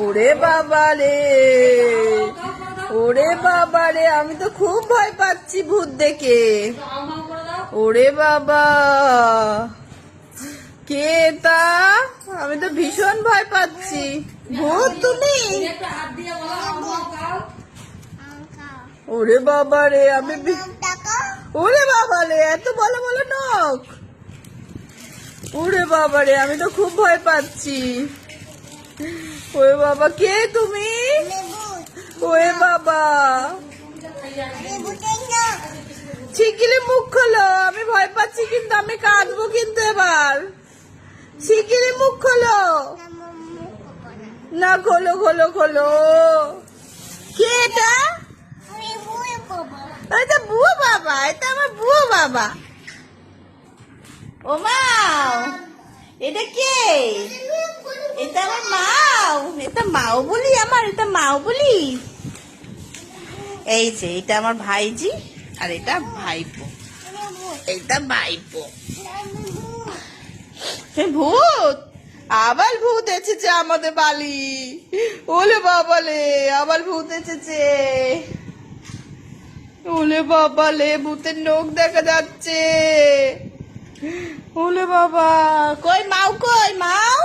ওরে বাবা রে, ওরে বাবা রে, আমি তো খুব ভয় পাচ্ছি ভূত দেখে। ওরে বাবা, কে তা? আমি তো ভীষণ ভয় পাচ্ছি। ভূত তুমি? ওরে বাবা রে, ওরে বাবা রে, এত বলো বলো নখ। ওরে বাবা রে, আমি তো খুব ভয় পাচ্ছি। ওরে বাবা, কে তুমি? ওরে বাবা, শিগগিরি মুখ খোলো, আমি ভয় পাচ্ছি কিন্তু, আমি কাঁদবো কিন্তু এবার। শিগগিরি মুখ খোলো। না, খোলো খোলো খোলো। কে এটা? এটা বুয়ো বাবা, এটা আমার বুয়ো বাবা। ও মাও, এটা কে? এটা আমার মাও, এটা মাও বলি, আমার এটা মাও বলি। এই যে এটা আমার ভাইজি, আর এটা ভাইপো, এইটা ভাইপো। ভূত, আবার ভূত এসেছে আমাদের বাড়ি। ওলে বাবালে, আবার ভূত এসেছে। ওলে বাবালে, ভূতের নখ দেখা যাচ্ছে। ওলে বাবা, কই মাও, কই মাও?